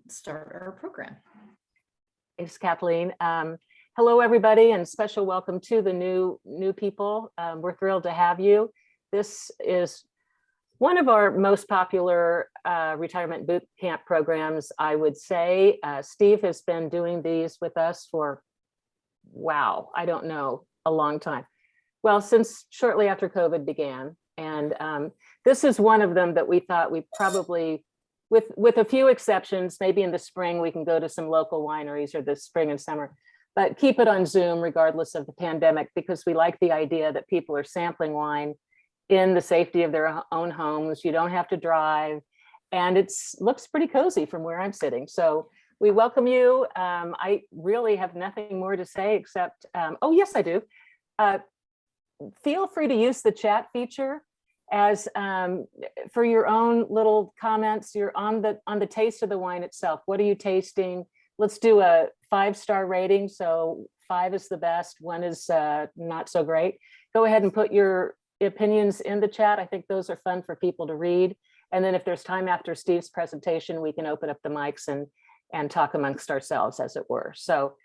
start our program. Thanks, Kathleen. Hello, everybody, and special welcome to the new people. We're thrilled to have you. This is one of our most popular retirement boot camp programs, I would say. Steve has been doing these with us for, wow, I don't know, a long time. Well, since shortly after COVID began. And this is one of them that we thought we probably, with a few exceptions, maybe in the spring, we can go to some local wineries or the spring and summer, but keep it on Zoom regardless of the pandemic, because we like the idea that people are sampling wine in the safety of their own homes. You don't have to drive, and it looks pretty cozy from where I'm sitting. So we welcome you. I really have nothing more to say except, oh yes, I do. Feel free to use the chat feature as for your own little comments. You're on the taste of the wine itself. What are you tasting? Let's do a 5-star rating. So 5 is the best, 1 is not so great. Go ahead and put your opinions in the chat. I think those are fun for people to read. And then if there's time after Steve's presentation, we can open up the mics and talk amongst ourselves, as it were. So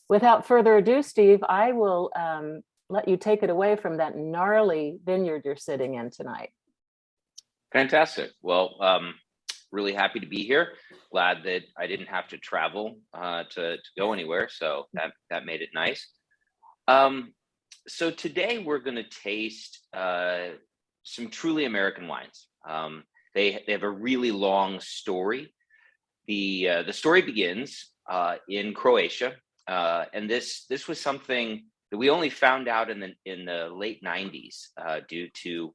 without further ado, Steve, I will let you take it away from that gnarly vineyard you're sitting in tonight. Fantastic. Well, really happy to be here. Glad that I didn't have to travel to go anywhere, so that made it nice. So today we're going to taste some truly American wines. They have a really long story. The story begins in Croatia, and this was something that we only found out in the late 90s due to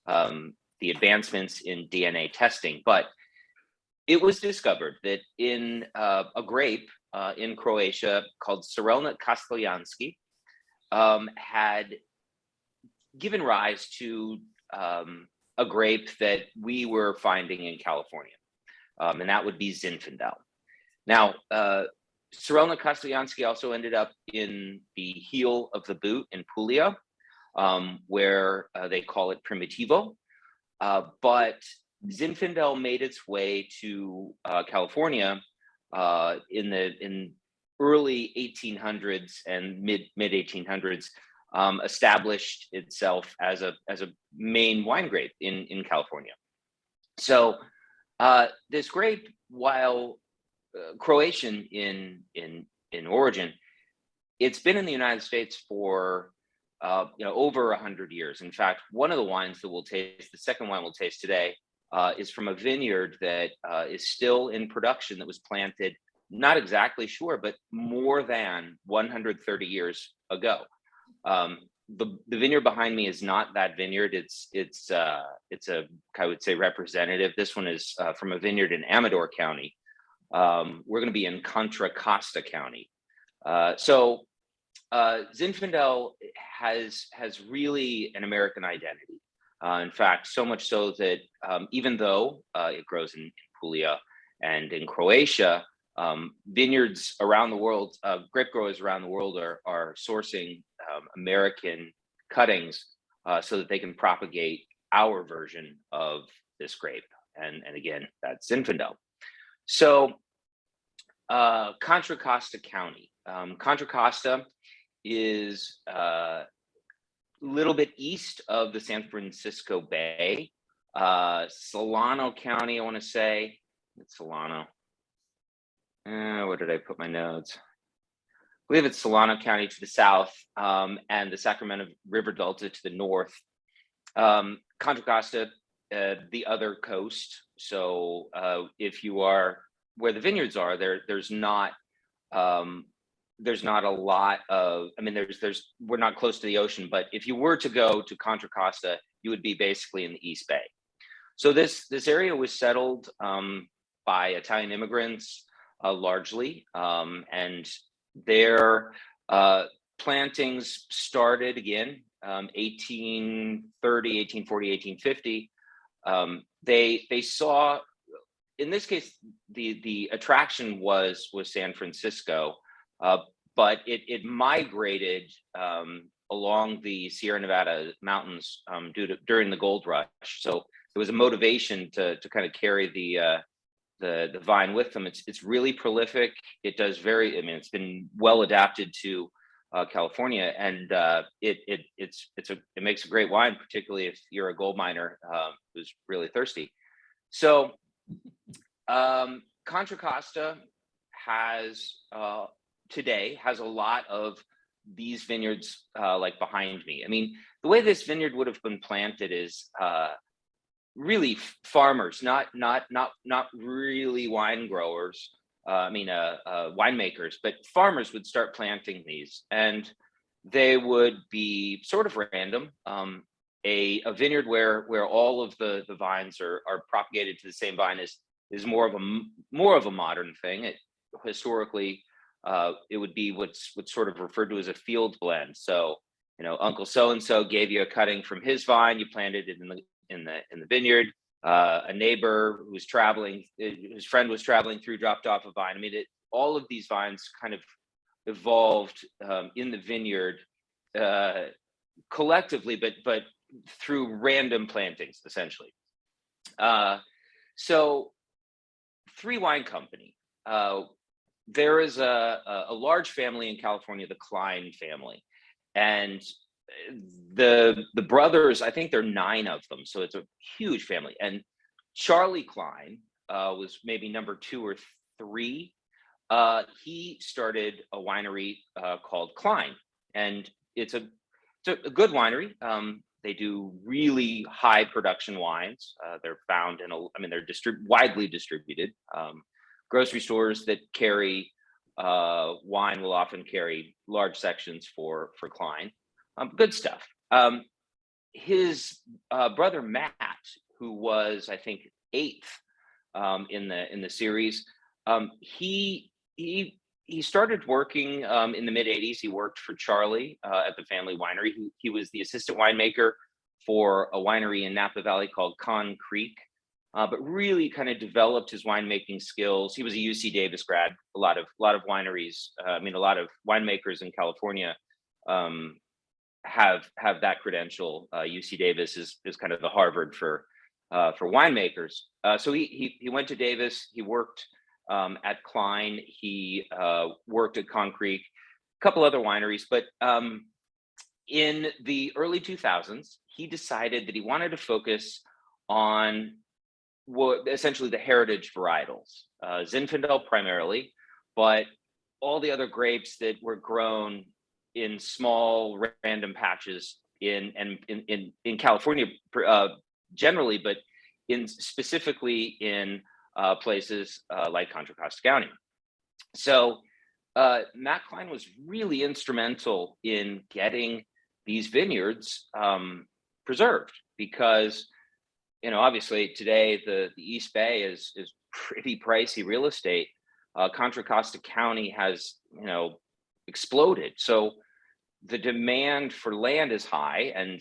the advancements in DNA testing. But it was discovered that in a grape in Croatia called Sorelnik Kasteljanski had given rise to a grape that we were finding in California, and that would be Zinfandel. Now, Sorelnik Kasteljanski also ended up in the heel of the boot in Puglia, where they call it Primitivo. But Zinfandel made its way to California in early 1800s and mid 1800s, established itself as a main wine grape in California. So this grape, while Croatian in origin, it's been in the United States for over 100 years. In fact, one of the wines that we'll taste, the second wine we'll taste today, is from a vineyard that is still in production, that was planted, not exactly sure, but more than 130 years ago. The vineyard behind me is not that vineyard. It's a, I would say, representative. This one is from a vineyard in Amador County. We're going to be in Contra Costa County. So Zinfandel has really an American identity. In fact, so much so that even though it grows in Puglia and in Croatia, vineyards around the world, grape growers around the world are sourcing American cuttings so that they can propagate our version of this grape. And again, that's Zinfandel. So Contra Costa County. Contra Costa is a little bit east of the San Francisco Bay. Solano County, I want to say. It's Solano. Where did I put my notes? I believe it's Solano County to the south, and the Sacramento River Delta to the north. Contra Costa, the other coast. So if you are where the vineyards are, there's not a lot of, I mean, we're not close to the ocean, but if you were to go to Contra Costa, you would be basically in the East Bay. So this area was settled by Italian immigrants largely, and their plantings started again 1830, 1840, 1850. They saw, in this case, the attraction was San Francisco, but it migrated along the Sierra Nevada mountains during the gold rush. So there was a motivation to kind of carry the vine with them. It's really prolific. It does it's been well adapted to California, and it makes a great wine, particularly if you're a gold miner who's really thirsty. So Contra Costa today has a lot of these vineyards like behind me. I mean, the way this vineyard would have been planted is really farmers, not really wine growers. Winemakers, but farmers would start planting these, and they would be sort of random. A vineyard where all of the vines are propagated to the same vine is more of a modern thing. Historically, it would be what's sort of referred to as a field blend. So, Uncle so and so gave you a cutting from his vine, you planted it in the vineyard. A neighbor who was traveling, his friend was traveling through, dropped off a vine. I mean, all of these vines kind of evolved in the vineyard collectively, but through random plantings, essentially. So, Three Wine Company. There is a large family in California, the Klein family, and the brothers, I think there are 9 of them, so it's a huge family. And Charlie Klein was maybe number 2 or 3. He started a winery called Klein, and it's a good winery. They do really high production wines. They're found they're widely distributed. Grocery stores that carry wine will often carry large sections for Klein. Good stuff. His brother Matt, who was, I think, 8th in the series, he started working in the mid '80s. He worked for Charlie at the family winery. He was the assistant winemaker for a winery in Napa Valley called Con Creek, but really kind of developed his winemaking skills. He was a UC Davis grad. A lot of wineries. A lot of winemakers in California have that credential. UC Davis is kind of the Harvard for winemakers. So he went to Davis. He worked at Klein. He worked at Con Creek, a couple other wineries. But in the early 2000s, he decided that he wanted to focus on essentially the heritage varietals, Zinfandel primarily, but all the other grapes that were grown in small random patches in California generally, but specifically in places like Contra Costa County. So Matt Klein was really instrumental in getting these vineyards preserved, because obviously today the East Bay is pretty pricey real estate. Contra Costa County has exploded. So the demand for land is high, and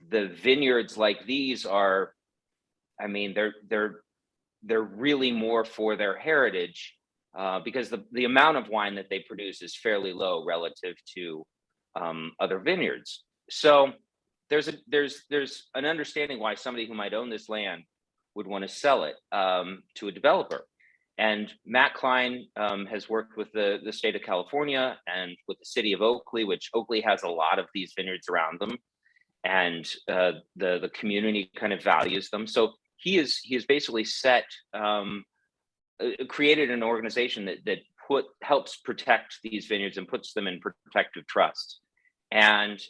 the vineyards like these are, they're really more for their heritage, because the amount of wine that they produce is fairly low relative to other vineyards. So there's an understanding why somebody who might own this land would want to sell it to a developer. And Matt Klein has worked with the state of California and with the city of Oakley, which Oakley has a lot of these vineyards around them, and the community kind of values them. So he has basically created an organization that helps protect these vineyards and puts them in protective trust. And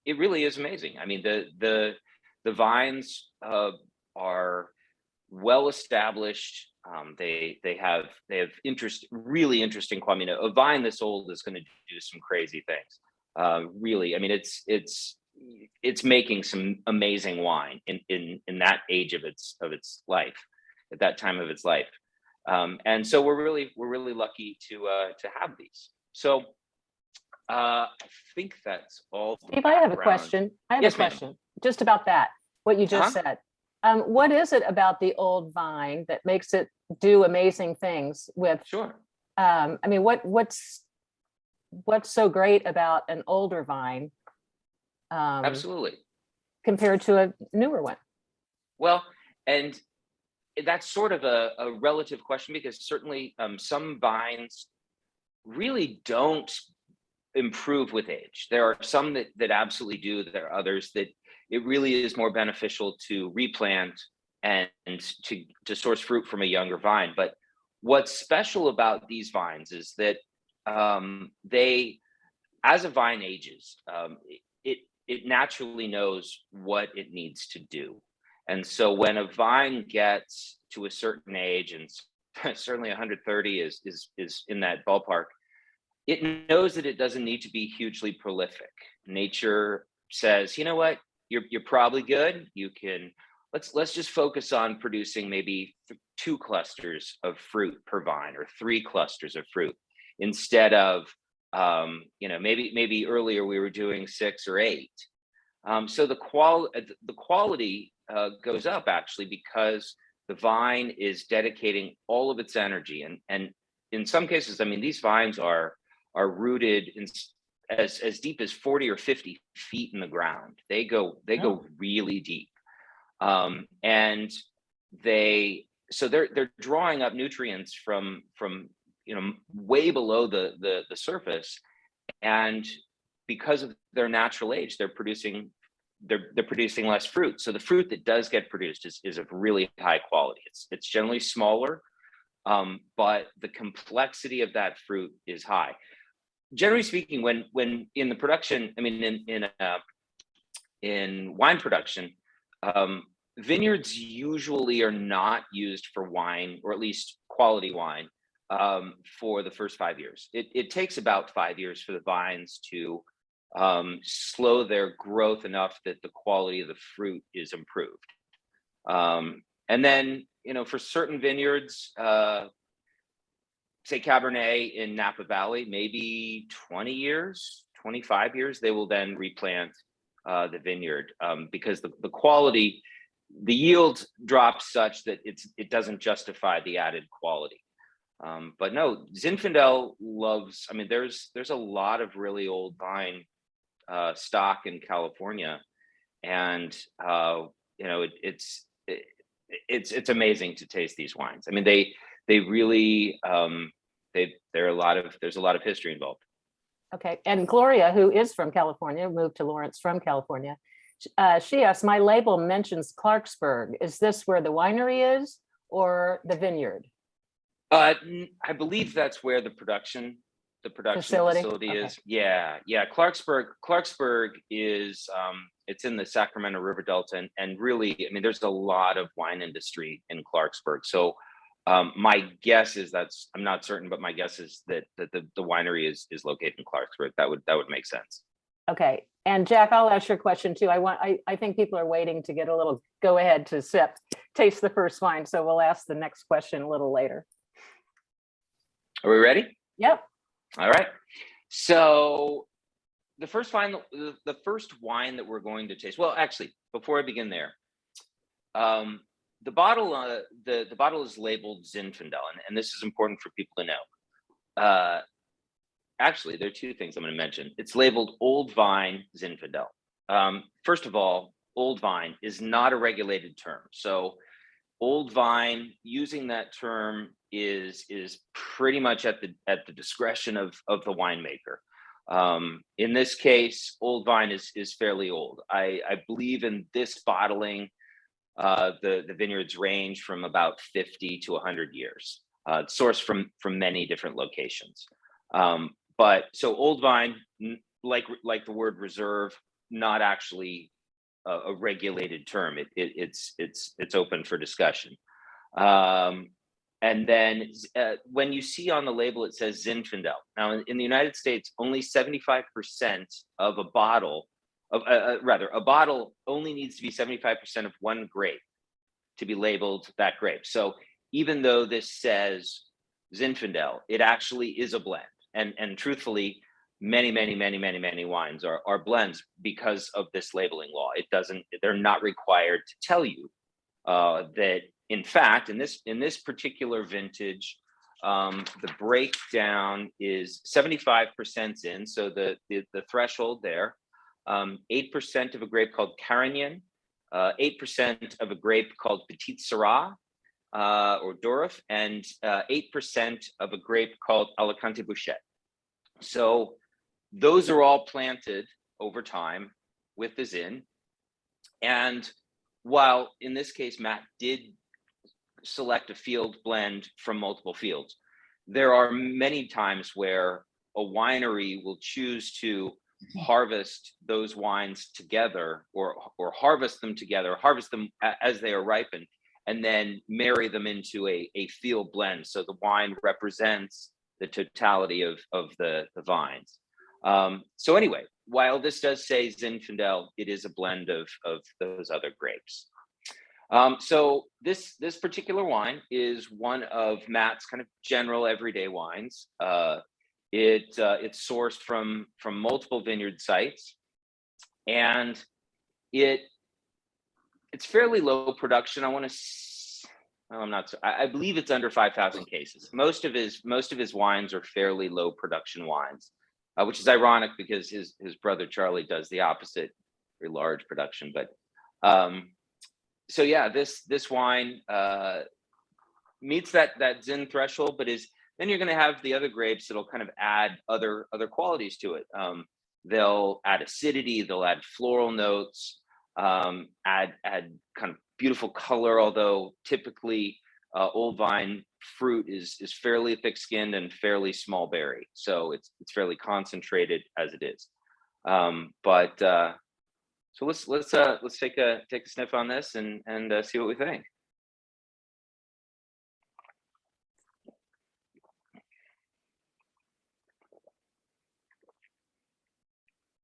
it really is amazing. I mean, the vines are well established. They have really interesting quality. A vine this old is going to do some crazy things. Really, it's making some amazing wine in that age of its life, at that time of its life. And so we're really lucky to have these. So I think that's all. Steve, I have a question. Yes, a question just about that, what you just said. What is it about the old vine that makes it do amazing things with? Sure. What's so great about an older vine? Absolutely. Compared to a newer one? Well, and that's sort of a relative question, because certainly some vines really don't improve with age. There are some that absolutely do. There are others that it really is more beneficial to replant and to source fruit from a younger vine. But what's special about these vines is that they, as a vine ages, it naturally knows what it needs to do. And so when a vine gets to a certain age, and certainly 130 is in that ballpark, it knows that it doesn't need to be hugely prolific. Nature says, you know what, you're probably good. You can, let's just focus on producing maybe 2 clusters of fruit per vine, or 3 clusters of fruit, instead of maybe earlier we were doing 6 or 8. So the quality goes up, actually, because the vine is dedicating all of its energy, and in some cases, I mean, these vines are rooted in as deep as 40 or 50 feet in the ground. They go really deep, and they're drawing up nutrients from way below the surface, and because of their natural age, they're producing less fruit. So the fruit that does get produced is of really high quality. It's generally smaller, but the complexity of that fruit is high. Generally speaking, when in the production, I mean, in wine production, vineyards usually are not used for wine, or at least quality wine, for the first 5 years. It takes about 5 years for the vines to slow their growth enough that the quality of the fruit is improved. And then, for certain vineyards, say Cabernet in Napa Valley, maybe 20 years, 25 years, they will then replant the vineyard, because the quality, the yield drops such that it doesn't justify the added quality. But no, Zinfandel loves, I mean, there's a lot of really old vine stock in California, and it's amazing to taste these wines. I mean, they really there's a lot of history involved. Okay, and Gloria, who is from California, moved to Lawrence from California. She asked, my label mentions Clarksburg. Is this where the winery is, or the vineyard? I believe that's where the production facility is. Okay. Yeah. Clarksburg is it's in the Sacramento River Delta, and really, I mean, there's a lot of wine industry in Clarksburg. So my guess is I'm not certain, but my guess is that the winery is located in Clarksburg. That would make sense. Okay, and Jack, I'll ask your question too. I think people are waiting to get a little go ahead to taste the first wine, so we'll ask the next question a little later. Are we ready? Yep. All right. So the first wine that we're going to taste. Well, actually, before I begin there, the bottle the bottle is labeled Zinfandel, and this is important for people to know. Actually, there are 2 things I'm going to mention. It's labeled Old Vine Zinfandel. First of all, Old Vine is not a regulated term. So Old Vine, using that term is pretty much at the discretion of the winemaker. In this case, Old Vine is fairly old. I believe in this bottling, the vineyards range from about 50 to 100 years. It's sourced from many different locations. But so Old Vine, like the word reserve, not actually a regulated term. It's open for discussion. And then when you see on the label, it says Zinfandel. Now, in the United States, only 75% of a bottle a bottle only needs to be 75% of one grape to be labeled that grape. So even though this says Zinfandel, it actually is a blend. And truthfully, many wines are blends because of this labeling law. They're not required to tell you that, in fact, in this particular vintage, the breakdown is 75% in, so the threshold there, 8% of a grape called Carignan, 8% of a grape called Petit Syrah, or Dorif, and 8% of a grape called Alicante Bouchet. So those are all planted over time with the Zin. And while in this case, Matt did select a field blend from multiple fields, there are many times where a winery will choose to harvest those wines together, or harvest them together, harvest them as they are ripened, and then marry them into a field blend. So the wine represents the totality of the vines. So anyway, while this does say Zinfandel, it is a blend of those other grapes. So this particular wine is one of Matt's kind of general everyday wines. It's sourced from multiple vineyard sites, and it's fairly low production. I believe it's under 5,000 cases. Most of his wines are fairly low production wines, which is ironic because his brother Charlie does the opposite, very large production. But so yeah, this wine meets that Zin threshold, but then you're going to have the other grapes that'll kind of add other qualities to it. They'll add acidity, they'll add floral notes, add kind of beautiful color, although typically old vine fruit is fairly thick-skinned and fairly small berry, so it's fairly concentrated as it is. So let's take a sniff on this and see what we think.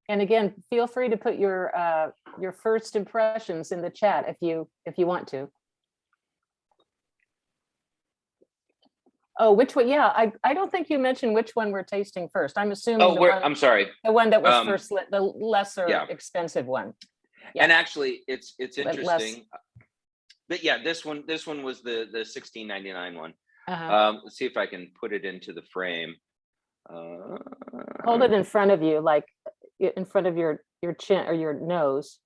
And again, feel free to put your first impressions in the chat if you want to. Oh, which one? Yeah, I don't think you mentioned which one we're tasting first. I'm assuming. Oh, I'm sorry. The one that was first, the lesser expensive one. Yeah. And actually, it's interesting. But yeah, this one was the $16.99 one. Let's see if I can put it into the frame. Hold it in front of you, like in front of your chin or your nose.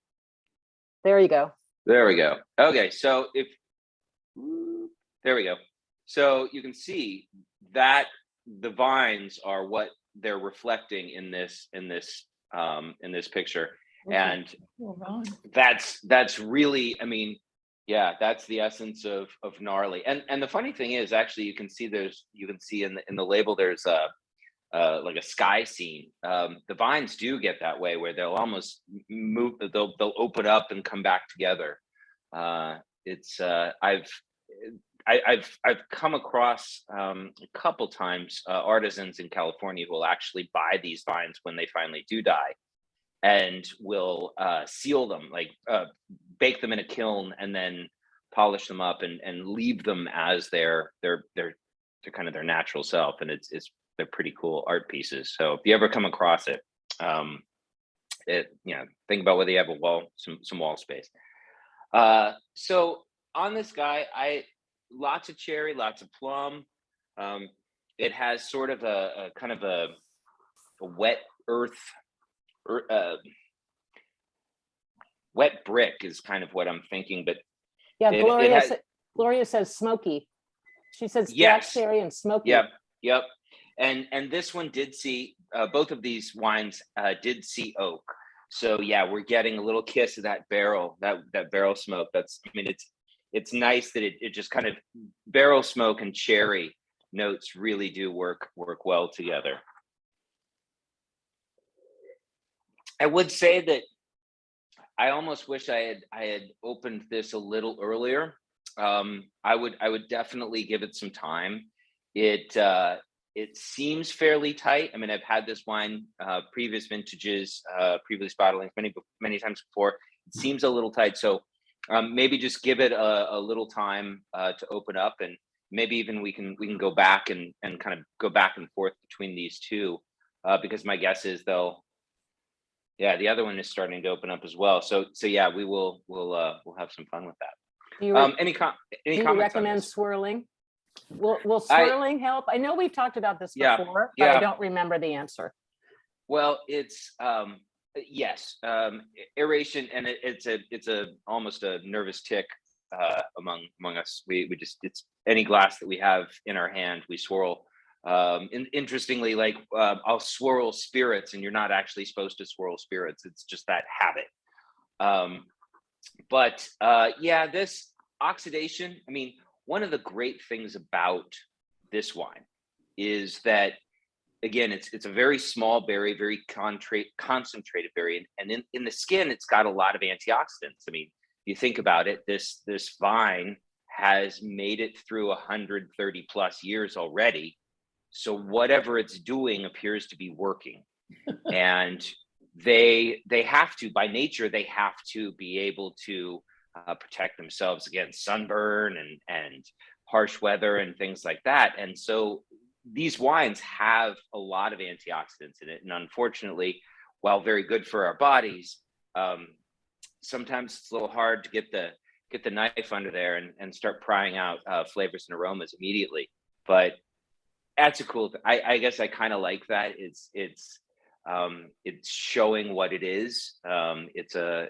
There you go. There we go. Okay, so there we go. So you can see that the vines are what they're reflecting in this picture, and that's really, I mean, yeah, that's the essence of gnarly. And the funny thing is, actually, you can see in the label there's like a sky scene. The vines do get that way, where they'll almost move, they'll open up and come back together. I've come across a couple times artisans in California who will actually buy these vines when they finally do die, and will seal them, like bake them in a kiln and then polish them up and leave them as their kind of their natural self. And they're pretty cool art pieces. So if you ever come across it, think about whether you have some wall space. So on this guy, lots of cherry, lots of plum. It has sort of a kind of a wet earth, wet brick is kind of what I'm thinking. But yeah, Gloria says smoky. She says black cherry and smoky. Yep. And this one did see, both of these wines did see oak. So yeah, we're getting a little kiss of that barrel smoke. It's nice that it just kind of, barrel smoke and cherry notes really do work well together. I would say that I almost wish I had opened this a little earlier. I would definitely give it some time. It seems fairly tight. I mean, I've had this wine, previous vintages, previous bottlings many times before. It seems a little tight. So maybe just give it a little time to open up, and maybe even we can go back and kind of go back and forth between these two, because my guess is the other one is starting to open up as well. So yeah, we'll have some fun with that. Do you recommend swirling? Will swirling help? I know we've talked about this before, but I don't remember the answer. Well, it's yes, aeration, and it's almost a nervous tick among us. We just, it's any glass that we have in our hand, we swirl. Interestingly, like I'll swirl spirits, and you're not actually supposed to swirl spirits. It's just that habit. Yeah, this oxidation. I mean, one of the great things about this wine is that, again, it's a very small berry, very concentrated berry, and in the skin, it's got a lot of antioxidants. I mean, you think about it, this vine has made it through 130 plus years already. So whatever it's doing appears to be working. And they have to, by nature, they have to be able to protect themselves against sunburn and harsh weather and things like that. And so these wines have a lot of antioxidants in it. And unfortunately, while very good for our bodies, sometimes it's a little hard to get the knife under there and start prying out flavors and aromas immediately. But that's a cool thing. I guess I kind of like that. It's showing what it is. It's a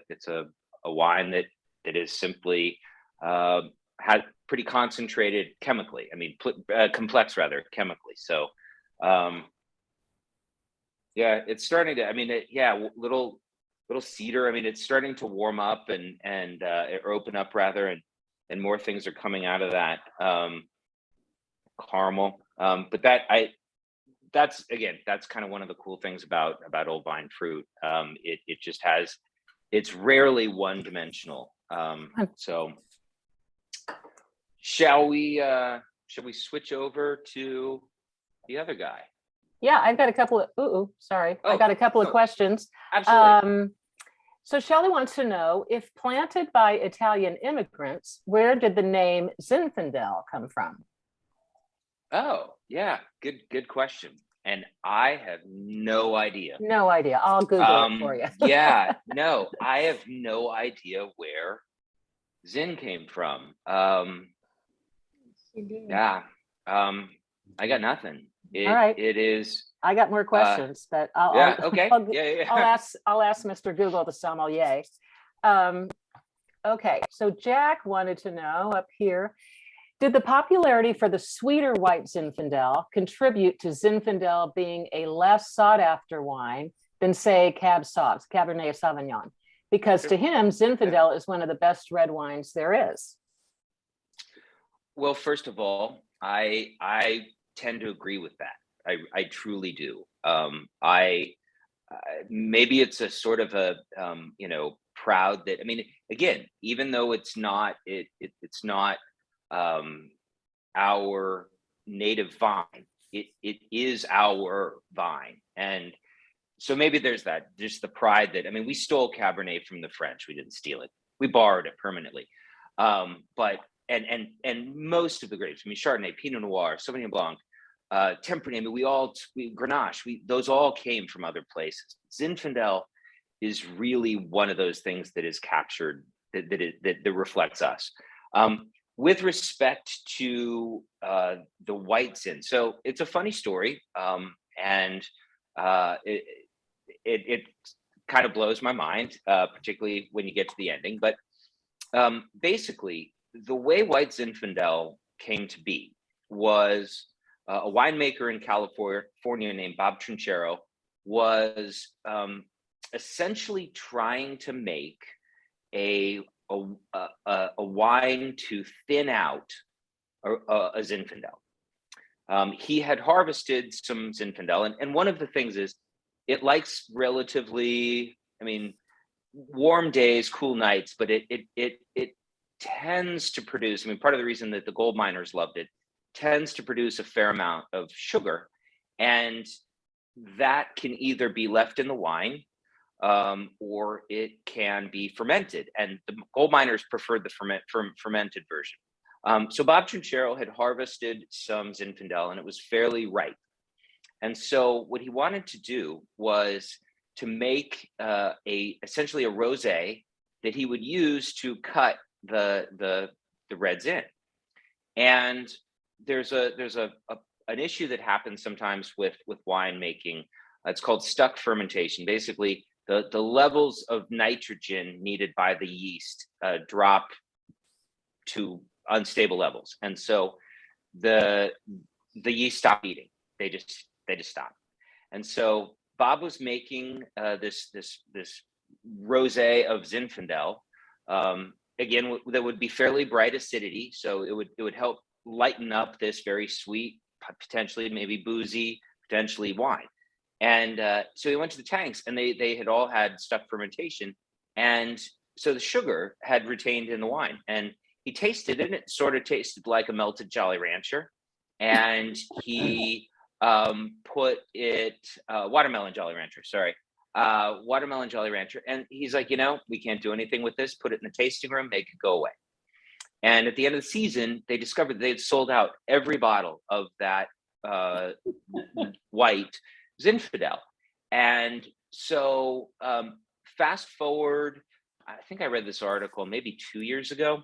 wine that is simply had pretty concentrated chemically. I mean, complex rather chemically. So yeah, it's starting to. I mean, little cedar. I mean, it's starting to warm up and or open up rather, and more things are coming out of that. Caramel. But that's kind of one of the cool things about old vine fruit. It just has, it's rarely one dimensional. So shall we switch over to the other guy? Yeah, I've got a couple of, I got a couple of questions. Absolutely. So Shelley wants to know, if planted by Italian immigrants, where did the name Zinfandel come from? Oh, yeah, good question. And I have no idea. No idea. I'll Google it for you. Yeah, no, I have no idea where Zin came from. Yeah, I got nothing. All right. It is. I got more questions, but I'll okay. I'll ask Mr. Google the sommelier. Okay, so Jack wanted to know up here, did the popularity for the sweeter white Zinfandel contribute to Zinfandel being a less sought after wine than, say, Cabernet Sauvignon? Because to him, Zinfandel is one of the best red wines there is. Well, first of all, I tend to agree with that. I truly do. Maybe it's a sort of a proud that, I mean, again, even though it's not our native vine, it is our vine. And so maybe there's that, just the pride that, I mean, we stole Cabernet from the French. We didn't steal it. We borrowed it permanently. But most of the grapes, I mean, Chardonnay, Pinot Noir, Sauvignon Blanc, Tempranillo, I mean, Grenache, those all came from other places. Zinfandel is really one of those things that is captured, that reflects us. With respect to the white Zin, so it's a funny story, and it kind of blows my mind, particularly when you get to the ending. But basically, the way white Zinfandel came to be was a winemaker in California named Bob Trinchero was essentially trying to make a wine to thin out a Zinfandel. He had harvested some Zinfandel, and one of the things is it likes relatively, I mean, warm days, cool nights, but it tends to produce, I mean, part of the reason that the gold miners loved it, tends to produce a fair amount of sugar, and that can either be left in the wine or it can be fermented, and the gold miners preferred the fermented version. So Bob Trinchero had harvested some Zinfandel, and it was fairly ripe. And so what he wanted to do was to make essentially a rosé that he would use to cut the reds in. And there's an issue that happens sometimes with wine making. It's called stuck fermentation. Basically, the levels of nitrogen needed by the yeast drop to unstable levels, and so the yeast stopped eating. They just stopped. And so Bob was making this rosé of Zinfandel, again, that would be fairly bright acidity, so it would help lighten up this very sweet, potentially maybe boozy, potentially wine. And so he went to the tanks, and they had all had stuck fermentation, and so the sugar had retained in the wine, and he tasted it, and it sort of tasted like a melted Jolly Rancher, and he put it watermelon Jolly Rancher, watermelon Jolly Rancher, and he's like, we can't do anything with this. Put it in the tasting room, make it go away. And at the end of the season, they discovered they had sold out every bottle of that white Zinfandel. And so fast forward, I think I read this article maybe 2 years ago.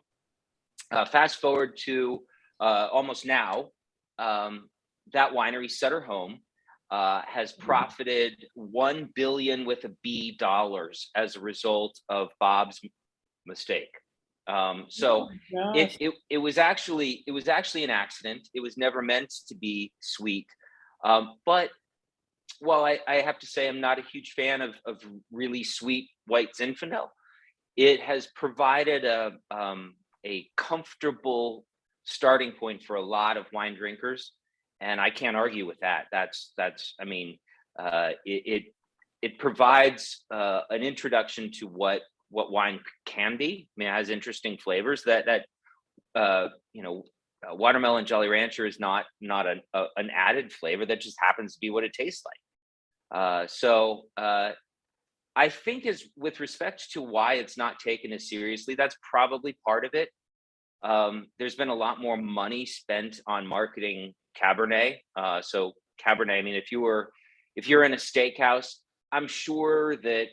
Fast forward to almost now, that winery, Sutter Home, has profited $1 billion with a B dollars as a result of Bob's mistake. So it was actually an accident. It was never meant to be sweet. But while I have to say I'm not a huge fan of really sweet white Zinfandel, it has provided a comfortable starting point for a lot of wine drinkers, and I can't argue with that. It provides an introduction to what wine can be. I mean, it has interesting flavors that watermelon Jolly Rancher is not an added flavor. That just happens to be what it tastes like. So I think is with respect to why it's not taken as seriously, that's probably part of it. There's been a lot more money spent on marketing Cabernet. So Cabernet, I mean, if you're in a steakhouse, I'm sure that,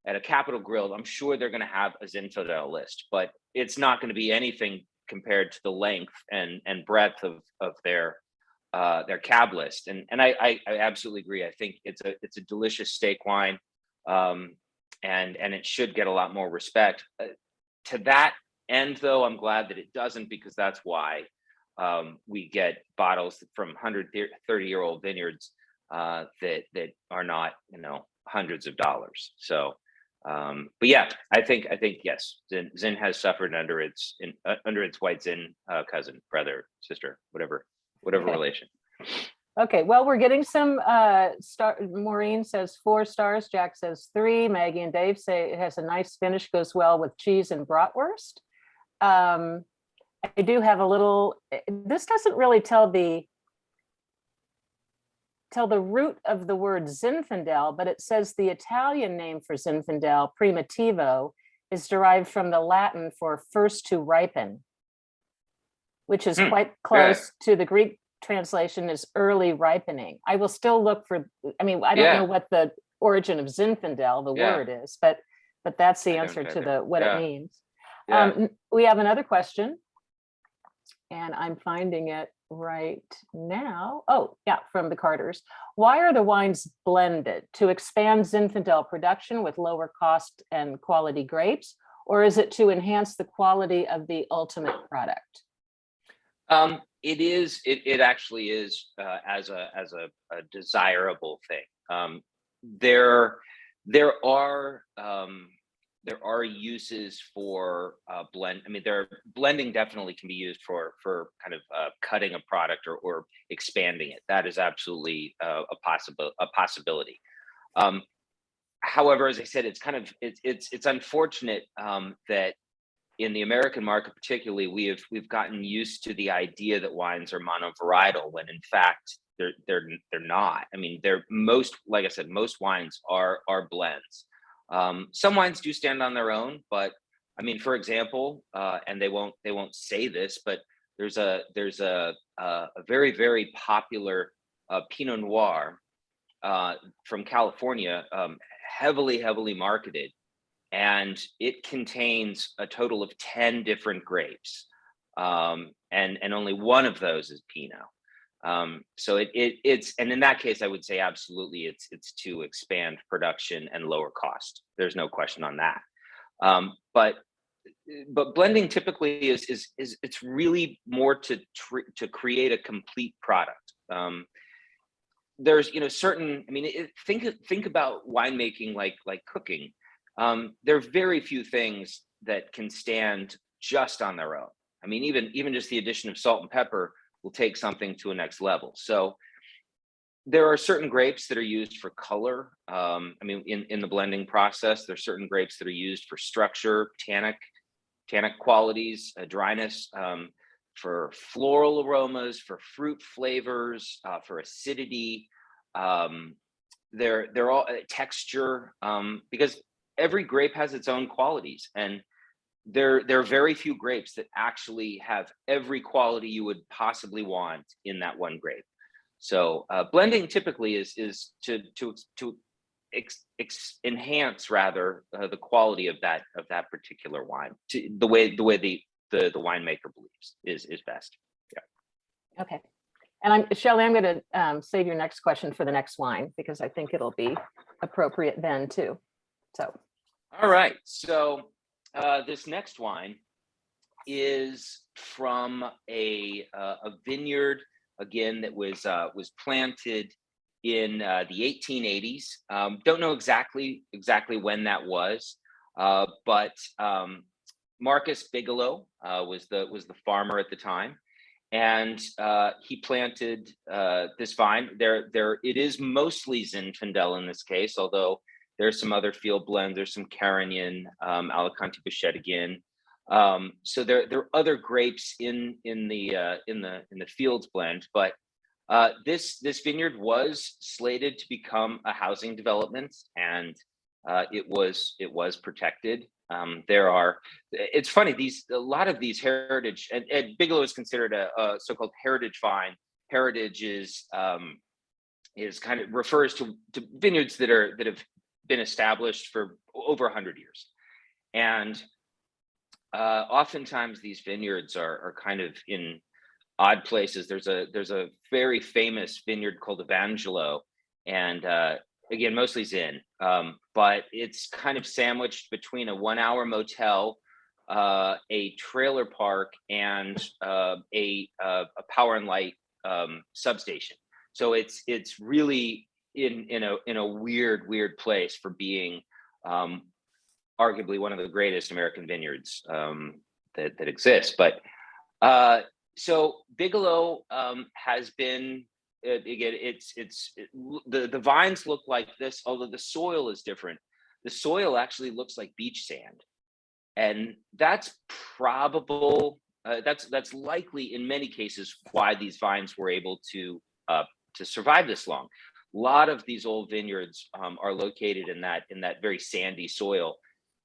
at a Capitol Grill, I'm sure they're going to have a Zinfandel list, but it's not going to be anything compared to the length and breadth of their cab list. And I absolutely agree. I think it's a delicious steak wine. And it should get a lot more respect. To that end, though, I'm glad that it doesn't, because that's why we get bottles from 130-year-old vineyards that are not, hundreds of dollars. So, but yeah, I think yes, Zin has suffered under its white Zin cousin, brother, sister, whatever Okay. relation. Okay, well, we're getting some Maureen says 4 stars, Jack says 3, Maggie and Dave say it has a nice finish, goes well with cheese and bratwurst. I do have a little, this doesn't really tell the root of the word Zinfandel, but it says the Italian name for Zinfandel, primitivo, is derived from the Latin for first to ripen, which is quite close to the Greek translation is early ripening. I will still look for, I don't know what the origin of Zinfandel, the word is, but that's the answer to what it means. We have another question, and I'm finding it right now. Oh, yeah, from the Carters. Why are the wines blended? To expand Zinfandel production with lower cost and quality grapes, or is it to enhance the quality of the ultimate product? It actually is as a desirable thing. There are uses for blend. I mean, blending definitely can be used for kind of cutting a product or expanding it. That is absolutely a possibility. However, as I said, it's unfortunate that in the American market, particularly, we've gotten used to the idea that wines are monovarietal, when in fact they're not. I mean, like I said, most wines are blends. Some wines do stand on their own, but I mean, for example, and they won't say this, but there's a very, very popular Pinot Noir from California, heavily marketed. And it contains a total of 10 different grapes, and only one of those is Pinot. So it's, and in that case, I would say absolutely, it's to expand production and lower cost. There's no question on that. But but blending typically is it's really more to create a complete product. There's certain, I mean, think about winemaking like cooking. There are very few things that can stand just on their own. I mean, even just the addition of salt and pepper will take something to a next level. So there are certain grapes that are used for color. I mean, in the blending process, there's certain grapes that are used for structure, tannic qualities, dryness, for floral aromas, for fruit flavors, for acidity. They're all texture, because every grape has its own qualities, and there are very few grapes that actually have every quality you would possibly want in that one grape. So blending typically is to enhance rather the quality of that particular wine, to the way the winemaker believes is best. Yeah. Okay. And Shelley, I'm going to save your next question for the next wine, because I think it'll be appropriate then too. So. All right. So this next wine is from a vineyard, again, that was planted in the 1880s. Don't know exactly when that was, but Marcus Bigelow was the farmer at the time, and he planted this vine. It is mostly Zinfandel in this case, although there's some other field blends. There's some Carignan, Alicante Bouchette again. So there are other grapes in the fields blend, but this vineyard was slated to become a housing development, and it was protected. It's funny, a lot of these heritage, and Bigelow is considered a so-called heritage vine. Heritage is kind of refers to vineyards that have been established for over 100 years, and oftentimes these vineyards are kind of in odd places. There's a very famous vineyard called Evangelo, and again, mostly Zin, but it's kind of sandwiched between a 1-hour motel, a trailer park, and a power and light substation. So it's really in a weird place for being arguably one of the greatest American vineyards that exists. But so Bigelow has been, again, the vines look like this, although the soil is different. The soil actually looks like beach sand, and that's probable. That's likely in many cases why these vines were able to survive this long. A lot of these old vineyards are located in that very sandy soil,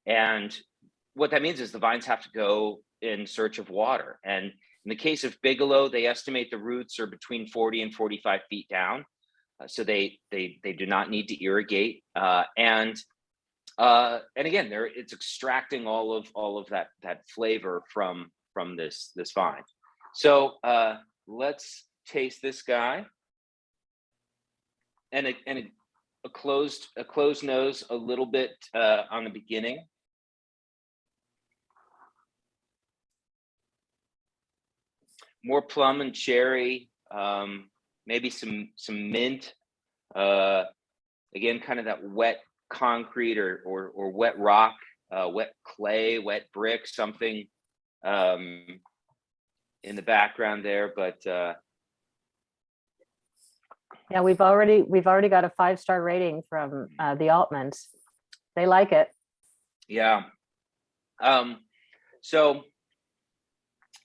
and what that means is the vines have to go in search of water. And in the case of Bigelow, they estimate the roots are between 40 and 45 feet down, so they do not need to irrigate. And again, it's extracting all of that flavor from this vine. So let's taste this guy. And a closed nose a little bit on the beginning. More plum and cherry, maybe some mint. Again, kind of that wet concrete or wet rock, wet clay, wet brick, something in the background there. But yeah, we've already got a 5-star rating from the Altmans. They like it. Yeah. So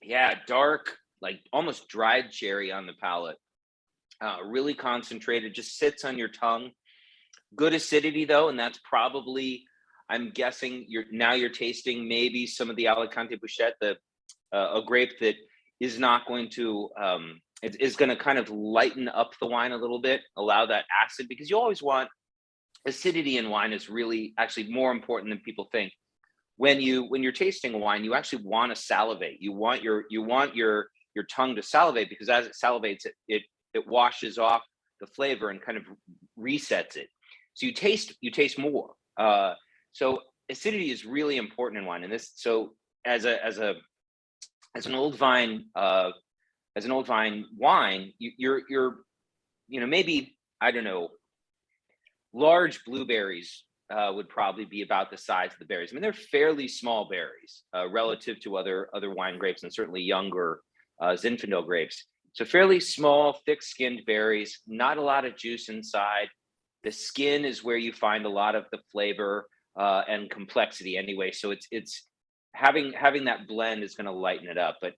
yeah, dark, like almost dried cherry on the palate. Really concentrated, just sits on your tongue. Good acidity though, and that's probably, I'm guessing you're tasting maybe some of the Alicante Bouchette, a grape that is not going to it is going to kind of lighten up the wine a little bit, allow that acid, because you always want acidity in wine is really actually more important than people think. When you're tasting a wine, you actually want to salivate. You want your tongue to salivate, because as it salivates, it washes off the flavor and kind of resets it. So you taste more. So acidity is really important in wine, and as an old vine wine, you're maybe, I don't know, large blueberries would probably be about the size of the berries. I mean, they're fairly small berries relative to other wine grapes, and certainly younger Zinfandel grapes. So fairly small, thick-skinned berries, not a lot of juice inside. The skin is where you find a lot of the flavor and complexity anyway. So it's having that blend is going to lighten it up. But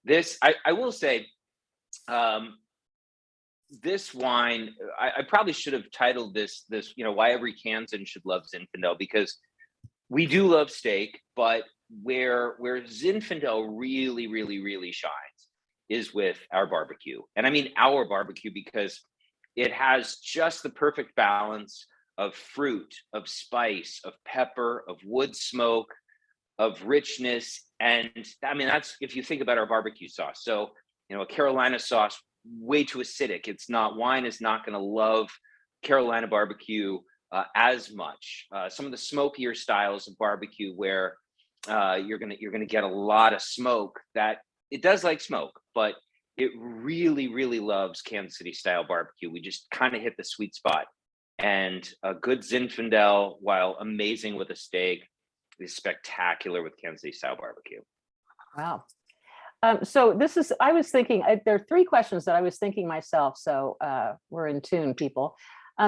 this, I will say, this wine, I probably should have titled this, why every Kansan should love Zinfandel, because we do love steak, but where Zinfandel really, really, really shines is with our barbecue. And I mean our barbecue because it has just the perfect balance of fruit, of spice, of pepper, of wood smoke, of richness. And I mean, that's if you think about our barbecue sauce. So, a Carolina sauce, way too acidic. Wine is not going to love Carolina barbecue as much. Some of the smokier styles of barbecue where you're gonna get a lot of smoke, that it does like smoke, but it really, really loves Kansas City style barbecue. We just kind of hit the sweet spot. And a good Zinfandel, while amazing with a steak, is spectacular with Kansas City style barbecue. Wow. So I was thinking, there are three questions that I was thinking myself. So we're in tune, people.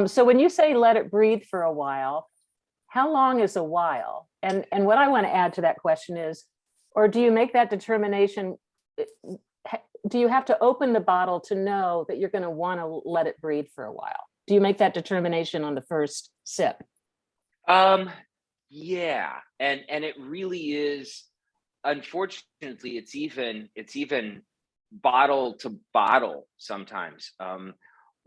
So when you say let it breathe for a while, how long is a while? And what I want to add to that question is, or do you make that determination? Do you have to open the bottle to know that you're going to want to let it breathe for a while? Do you make that determination on the first sip? Yeah, and it really is. Unfortunately, it's even bottle to bottle sometimes.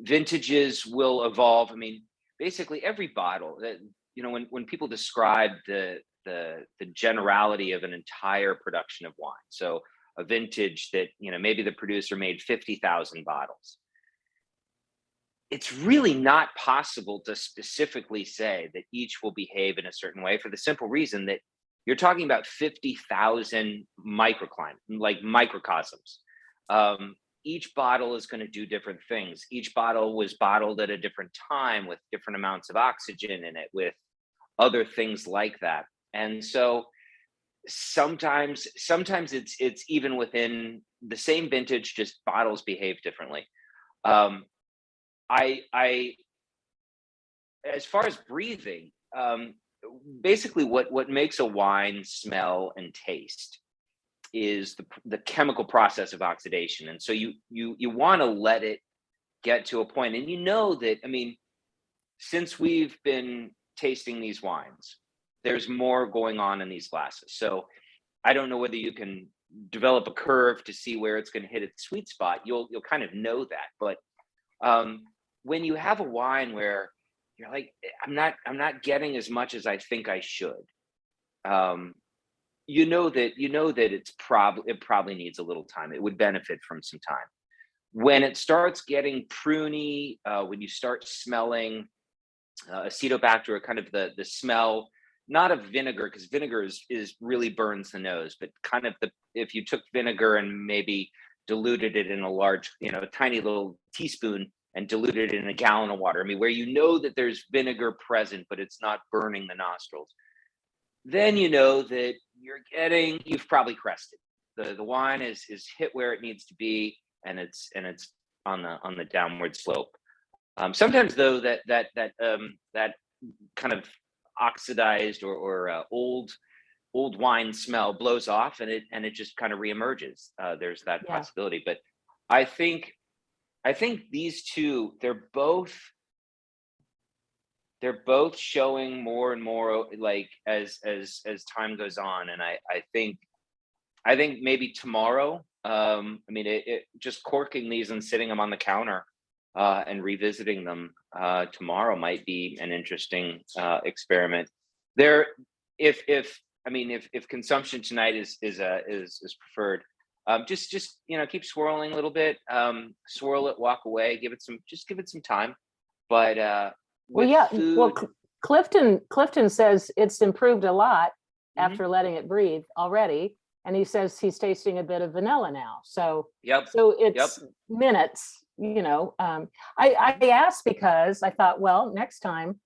Vintages will evolve. I mean, basically every bottle that when people describe the generality of an entire production of wine, so a vintage that maybe the producer made 50,000 bottles. It's really not possible to specifically say that each will behave in a certain way, for the simple reason that you're talking about 50,000 microcosms. Each bottle is going to do different things. Each bottle was bottled at a different time with different amounts of oxygen in it, with other things like that. And so sometimes it's even within the same vintage, just bottles behave differently. I as far as breathing, basically what makes a wine smell and taste is the chemical process of oxidation. And so you want to let it get to a point. And that, I mean, since we've been tasting these wines, there's more going on in these glasses. So I don't know whether you can develop a curve to see where it's going to hit its sweet spot. You'll kind of know that. But when you have a wine where you're like, I'm not getting as much as I think I should, that it probably needs a little time. It would benefit from some time. When it starts getting pruny, when you start smelling acetobacter, or kind of the smell, not of vinegar, because vinegar is really burns the nose, but kind of if you took vinegar and maybe diluted it in a large, a tiny little teaspoon and diluted it in a gallon of water. I mean, where that there's vinegar present, but it's not burning the nostrils. Then that you've probably crested. The wine is hit where it needs to be, and it's on the downward slope. Sometimes though that kind of oxidized or old wine smell blows off, and it just kind of reemerges. There's that possibility, but I think these two, they're both showing more and more, like as time goes on. And I think maybe tomorrow, it just corking these and sitting them on the counter and revisiting them tomorrow might be an interesting experiment. If consumption tonight is preferred, just keep swirling a little bit, swirl it, walk away, give it some time. But Clifton says it's improved a lot, after letting it breathe already. And he says he's tasting a bit of vanilla now. So Yep. so it's minutes, I asked because I thought, well, next time,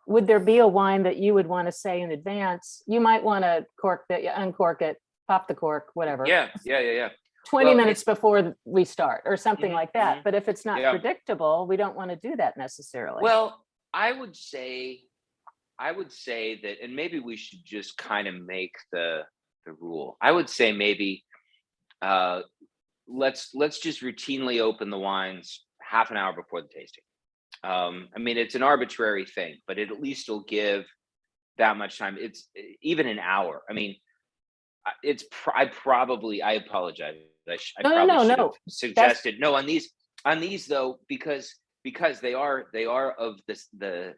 would there be a wine that you would want to say in advance? You might want to uncork it, pop the cork, whatever. Yeah. 20 Well, minutes before we start or something Mhm, like that. mhm. But if it's not Yeah. predictable, we don't want to do that necessarily. Well, I would say that, and maybe we should just kind of make the rule. I would say maybe let's just routinely open the wines half an hour before the tasting. I mean, it's an arbitrary thing, but it at least will give that much time. It's even an hour. I mean, I apologize. I No, probably should have no. suggested no on these though, because they are of the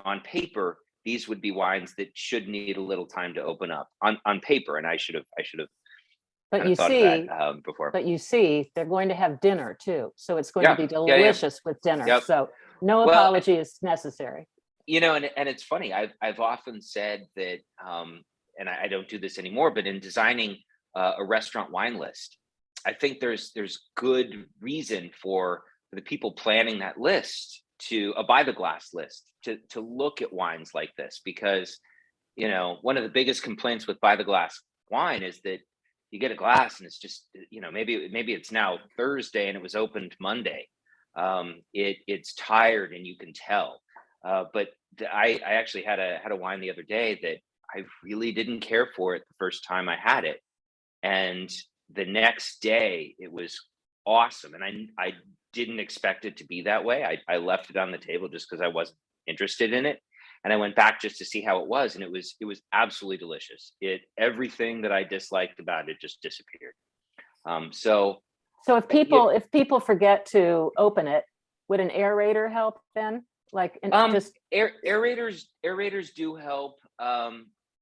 on paper, these would be wines that should need a little time to open up on paper, and I should have But kind you of thought see, of that before. but you see, they're going to have dinner too. So it's going Yeah, to be yeah, yeah. delicious with dinner. Yep. So no Well, apology is necessary. and it's funny. I've often said that, and I don't do this anymore, but in designing a restaurant wine list, I think there's good reason for the people planning that list to buy the glass list to look at wines like this, because one of the biggest complaints with buy the glass wine is that you get a glass and it's just maybe it's now Thursday and it was opened Monday. It's tired and you can tell. But I actually had a wine the other day that I really didn't care for it the first time I had it, and the next day it was awesome, and I didn't expect it to be that way. I left it on the table just because I wasn't interested in it, and I went back just to see how it was, and it was absolutely delicious. Everything that I disliked about it just disappeared. So if people forget to open it, would an aerator help then? Like just aerators do help.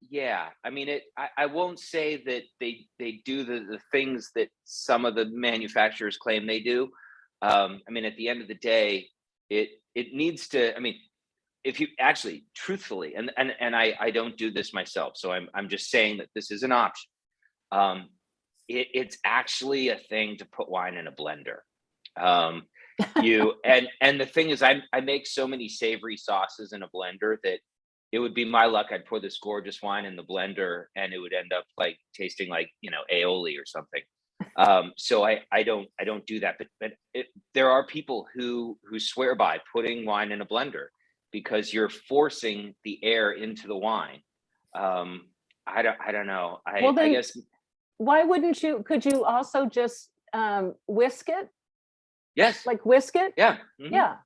Yeah, I mean I won't say that they do the things that some of the manufacturers claim they do. I mean, at the end of the day, it needs to. I mean, if you actually, truthfully, and I don't do this myself, so I'm just saying that this is an option. It's actually a thing to put wine in a blender. And the thing is, I make so many savory sauces in a blender that it would be my luck. I'd pour this gorgeous wine in the blender and it would end up like tasting like aioli or something. So I don't do that. But there are people who swear by putting wine in a blender because you're forcing the air into the wine. I don't know. I guess. Why wouldn't you? Could you also just whisk it? Yes. Like whisk it? Yeah. Mm-hmm. Yeah.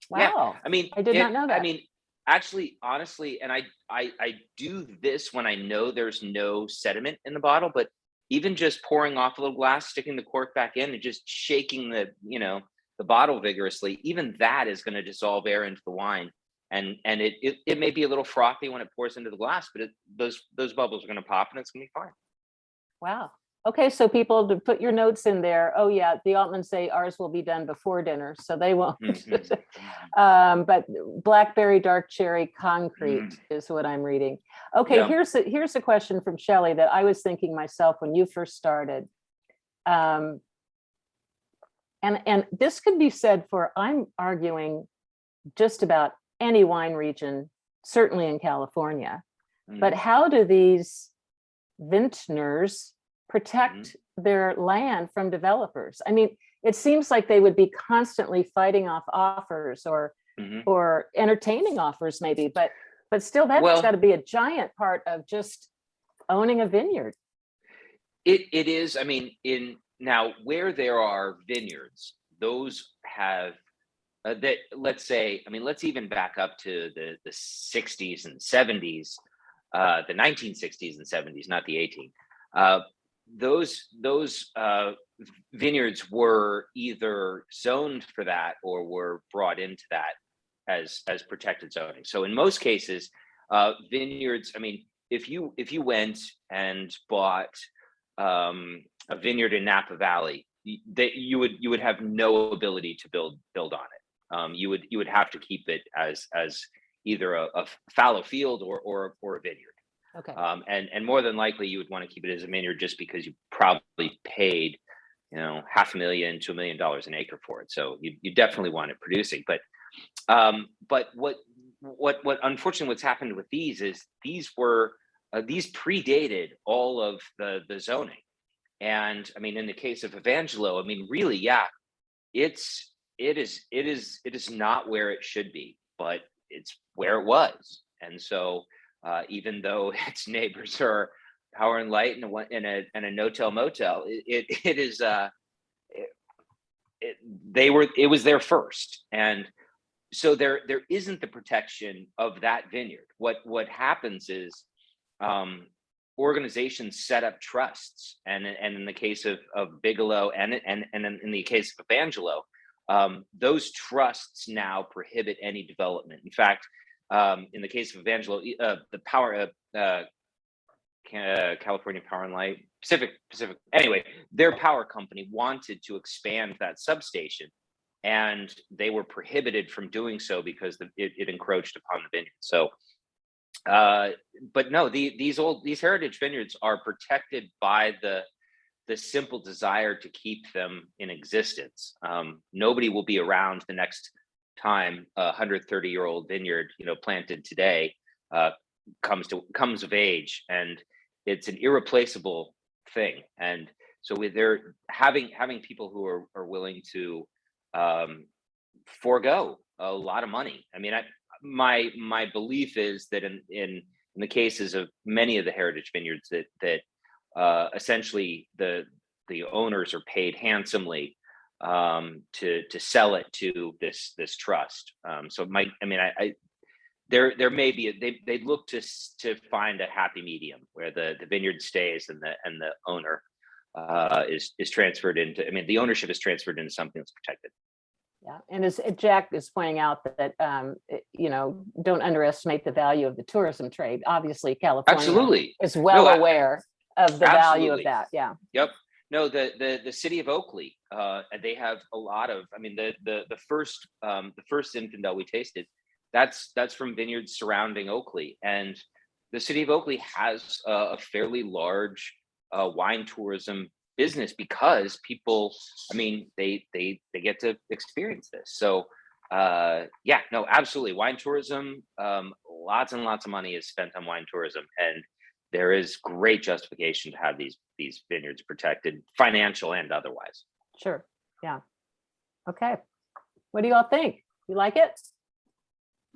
Wow. Yeah. I mean, I did not know that. I mean, actually, honestly, and I do this when I know there's no sediment in the bottle, but even just pouring off a little glass, sticking the cork back in and just shaking the bottle vigorously, even that is going to dissolve air into the wine. And it may be a little frothy when it pours into the glass, but those bubbles are going to pop and it's going to be fine. Wow. Okay, so people, to put your notes in there. Oh yeah, the Altmans say ours will be done before dinner, so they won't. But blackberry dark cherry concrete is what I'm reading. Okay, Yeah. here's a question from Shelley that I was thinking myself when you first started. And this could be said for, I'm arguing, just about any wine region, certainly in California. But how do these vintners protect their land from developers? I mean, it seems like they would be constantly fighting off offers or entertaining offers maybe, but still that's got to be a giant part of just owning a vineyard. It is. I mean, now where there are vineyards, those have that, let's say, I mean, let's even back up to the 60s and 70s, the 1960s and 70s, not the 18. Those vineyards were either zoned for that or were brought into that as protected zoning. So in most cases, vineyards, I mean, if you went and bought a vineyard in Napa Valley, you would have no ability to build on it. You would have to keep it as either a fallow field or a vineyard. Okay. And more than likely you would want to keep it as a vineyard just because you probably paid, $500,000 to $1 million an acre for it. So you definitely want it producing. But what unfortunately what's happened with these is these predated all of the zoning. And I mean, in the case of Evangelo, I mean, really, yeah, it is not where it should be, but it's where it was. And so even though its neighbors are Power and Light and a no-tell motel, it was there first. And so there isn't the protection of that vineyard. What happens is organizations set up trusts, and in the case of Bigelow and in the case of Evangelo, those trusts now prohibit any development. In fact, in the case of Evangelo, the power California Power and Light, Pacific. Anyway, their power company wanted to expand that substation, and they were prohibited from doing so because it encroached upon the vineyard. So, but no, these heritage vineyards are protected by the simple desire to keep them in existence. Nobody will be around the next time a 130-year-old vineyard, planted today, comes of age, and it's an irreplaceable thing. And so they're having people who are willing to forego a lot of money. I mean, my belief is that in the cases of many of the heritage vineyards that essentially the owners are paid handsomely to sell it to this trust. There may be they look to find a happy medium where the vineyard stays and the owner is transferred into. I mean, the ownership is transferred into something that's protected. Yeah, and as Jack is pointing out that don't underestimate the value of the tourism trade. Obviously, California Absolutely is well aware of the value of that. Yeah. Yep. No, the city of Oakley, they have a lot of. I mean, the first Zinfandel we tasted, that's from vineyards surrounding Oakley, and the city of Oakley has a fairly large wine tourism business because people, I mean, they get to experience this. So yeah, no, absolutely, wine tourism. Lots and lots of money is spent on wine tourism, and there is great justification to have these vineyards protected, financial and otherwise. Sure. Yeah. Okay. What do you all think? You like it?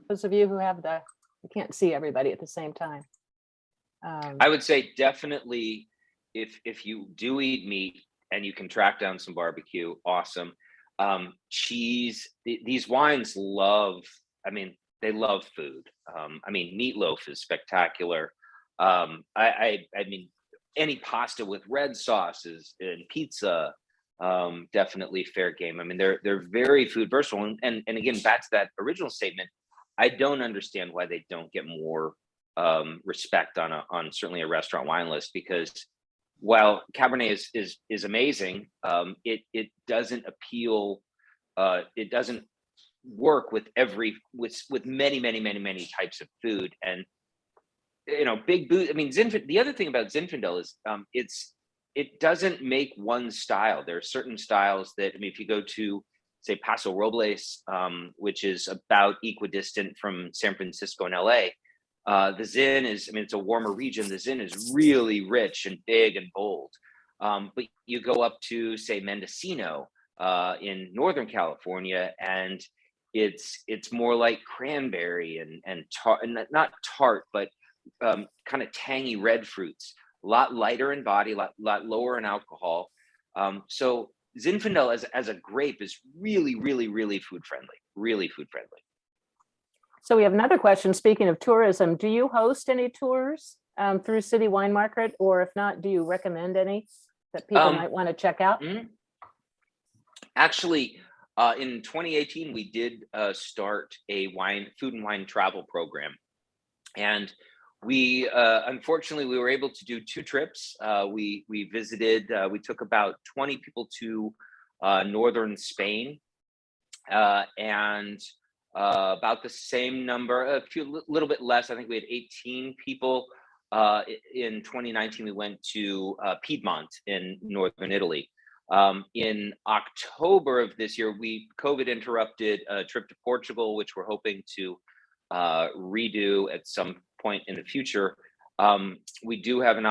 Those of you who have you can't see everybody at the same time. I would say definitely if you do eat meat and you can track down some barbecue, awesome. Cheese, these wines love, I mean, they love food. I mean, meatloaf is spectacular. I mean, any pasta with red sauces and pizza, definitely fair game. I mean, they're very food versatile. And again, back to that original statement, I don't understand why they don't get more respect on certainly a restaurant wine list, because while Cabernet is amazing, it doesn't appeal. It doesn't work with many types of food. And big booze. I mean, the other thing about Zinfandel is it doesn't make one style. There are certain styles that, I mean, if you go to say Paso Robles, which is about equidistant from San Francisco and LA, the Zin is, I mean, it's a warmer region. The Zin is really rich and big and bold. But you go up to say Mendocino in Northern California, and it's more like cranberry and not tart, but kind of tangy red fruits, a lot lighter in body, lot lower in alcohol. So Zinfandel as a grape is really food friendly. So we have another question. Speaking of tourism, do you host any tours through City Wine Market, or if not, do you recommend any that people might want to check out? Actually, in 2018, we did start a food and wine travel program, and we unfortunately we were able to do 2 trips. We visited. We took about 20 people to northern Spain, and about the same number, little bit less. I think we had 18 people In 2019, we went to Piedmont in northern Italy. In October of this year, COVID interrupted a trip to Portugal, which we're hoping to redo at some point in the future. We do have an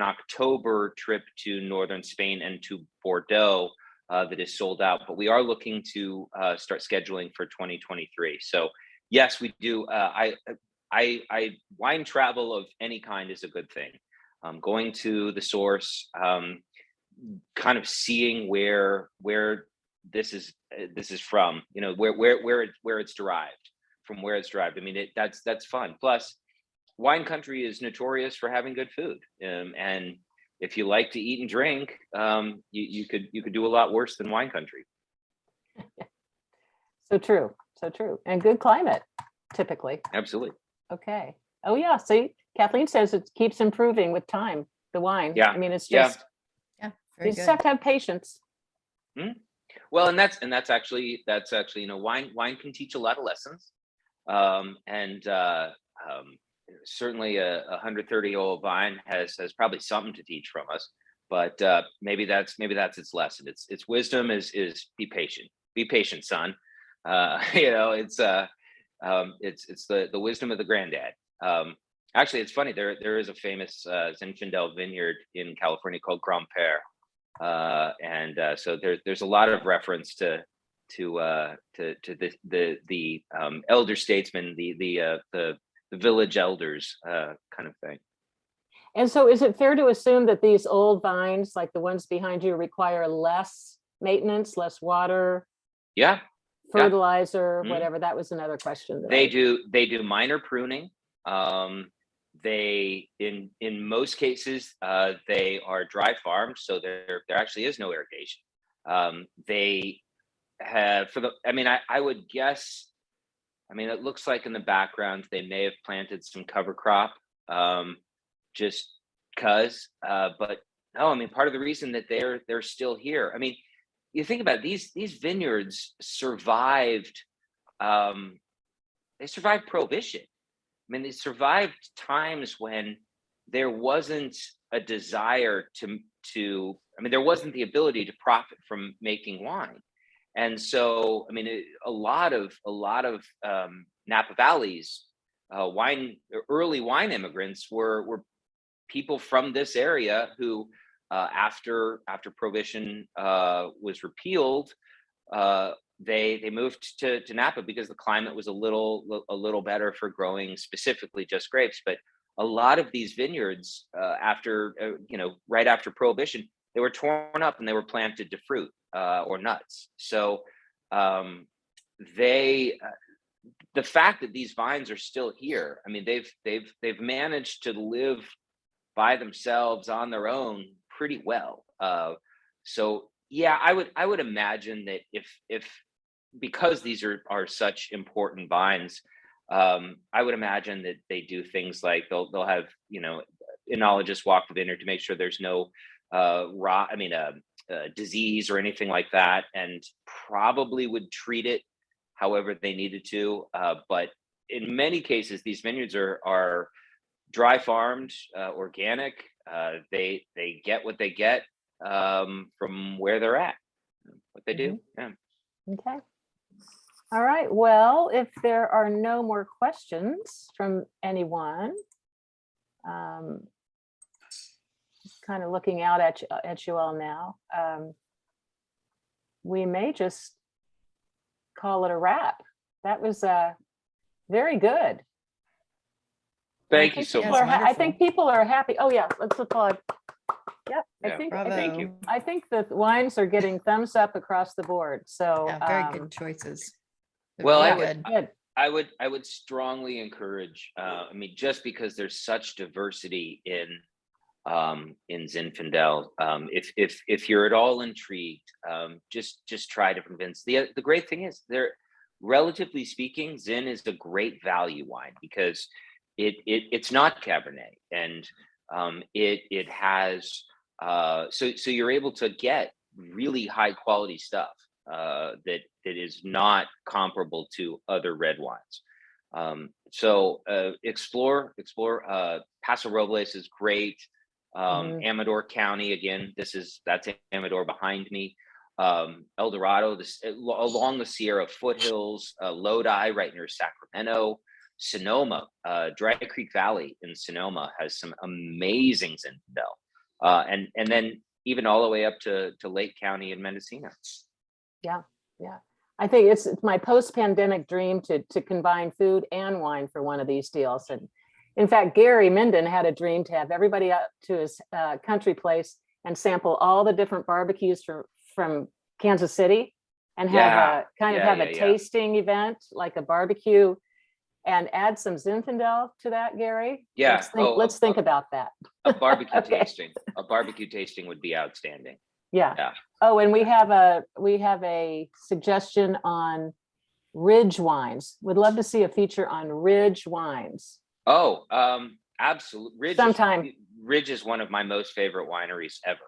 October trip to northern Spain and to Bordeaux that is sold out, but we are looking to start scheduling for 2023. So yes, we do. Wine travel of any kind is a good thing. Going to the source, kind of seeing where this is from, where it's derived, from where it's derived. I mean, that's fun. Plus, wine country is notorious for having good food, and if you like to eat and drink, you could do a lot worse than wine country. So true, and good climate typically. Absolutely. Okay. Oh yeah. See, Kathleen says it keeps improving with time. The wine. Yeah. I mean, it's Yeah. just Yeah, you very just good. have to have patience. Well, and that's actually wine can teach a lot of lessons, and certainly a 130-year-old vine has probably something to teach from us. But maybe that's its lesson. Its wisdom is be patient, son. It's the wisdom of the granddad. Actually, it's funny. There is a famous Zinfandel vineyard in California called Grand-Père, and so there's a lot of reference to the elder statesmen, the village elders, kind of thing. And so is it fair to assume that these old vines, like the ones behind you, require less maintenance, less water, Yeah. fertilizer, Mhm. whatever? That was another question. They do minor pruning. They in most cases they are dry farmed, so there actually is no irrigation. They have I would guess. It looks like in the background they may have planted some cover crop, just cause. But no, part of the reason that they're still here. You think about it, these vineyards survived. They survived Prohibition. They survived times when there wasn't a desire there wasn't the ability to profit from making wine. And so, a lot of Napa Valley's early wine immigrants were people from this area who, after Prohibition was repealed, they moved to Napa because the climate was a little better for growing specifically just grapes. But a lot of these vineyards, right after Prohibition, they were torn up and they were planted to fruit or nuts. So the fact that these vines are still here, they've managed to live by themselves on their own pretty well. So yeah, I would imagine that if because these are such important vines, I would imagine that they do things like they'll have enologists walk the vineyard to make sure there's no disease or anything like that, and probably would treat it however they needed to. But in many cases, these vineyards are dry farmed, organic. They get what they get from where they're at, what they do. Yeah. Okay. All right. Well, if there are no more questions from anyone, kind of looking out at you all now, we may just call it a wrap. That was very good. Thank you so Yes, much. wonderful. I think people are happy. Oh yeah, let's applaud. Yeah, Bravo. Thank you. I think the wines are getting thumbs up across the board. So Yeah, very good choices. They're Well, very yeah, good. good. I would strongly encourage. Just because there's such diversity in Zinfandel, if you're at all intrigued, just try different vins. The great thing is, relatively speaking, Zin is a great value wine because it's not Cabernet, and it has so you're able to get really high quality stuff that is not comparable to other red wines. Explore. Paso Robles is great. Mhm. Amador County, again, that's Amador behind me. El Dorado, along the Sierra foothills, Lodi right near Sacramento, Sonoma, Dry Creek Valley in Sonoma has some amazing Zinfandel. And then even all the way up to Lake County in Mendocino. Yeah. I think it's my post-pandemic dream to combine food and wine for one of these deals. And in fact, Gary Minden had a dream to have everybody up to his country place and sample all the different barbecues from Kansas City and have a tasting event, like a barbecue, and add some Zinfandel to that, Gary. Yeah. Let's think about that. A barbecue Okay. tasting. A barbecue tasting would be outstanding. Yeah. Oh, and we have a suggestion on Ridge wines. Would love to see a feature on Ridge wines. Oh, absolutely. Sometime. Ridge is one of my most favorite wineries ever.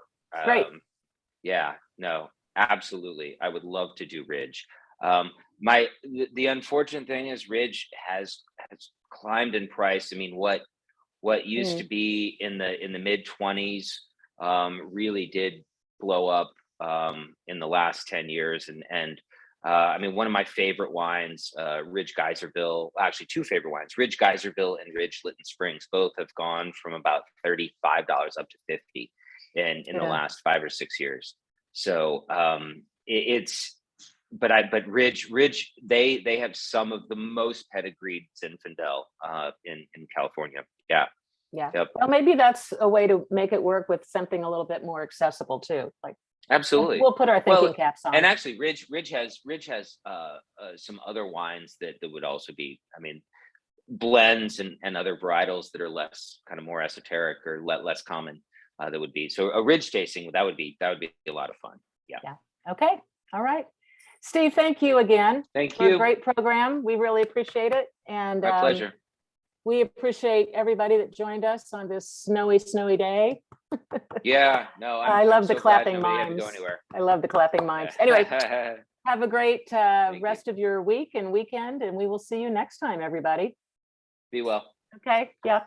Great. Yeah, no, absolutely. I would love to do Ridge. The unfortunate thing is Ridge has climbed in price. I mean, what used to be in the mid 20s really did blow up in the last 10 years. And I mean, one of my favorite wines, Ridge Geyserville, actually two favorite wines, Ridge Geyserville and Ridge Lytton Springs, both have gone from about $35 up to $50 in the last 5 or 6 years. So but Ridge, they have some of the most pedigreed Zinfandel in California. Yeah. Yeah. Yep. Well, maybe that's a way to make it work with something a little bit more accessible too. Like, absolutely. We'll put our thinking caps on. And actually, Ridge has some other wines that would also be, I mean, blends and other varietals that are less kind of more esoteric or less common. That would be so a Ridge tasting. That would be a lot of fun. Yeah. Okay. All right. Steve, thank you again. Thank for you. a great program. We really appreciate it. And My pleasure. We appreciate everybody that joined us on this snowy day. Yeah, no, I love the so glad clapping nobody had to mimes. go anywhere. I love the clapping mimes. Anyway, have a great Thank rest of your week and weekend, and we will see you next time, everybody. Be well. Okay. Yeah.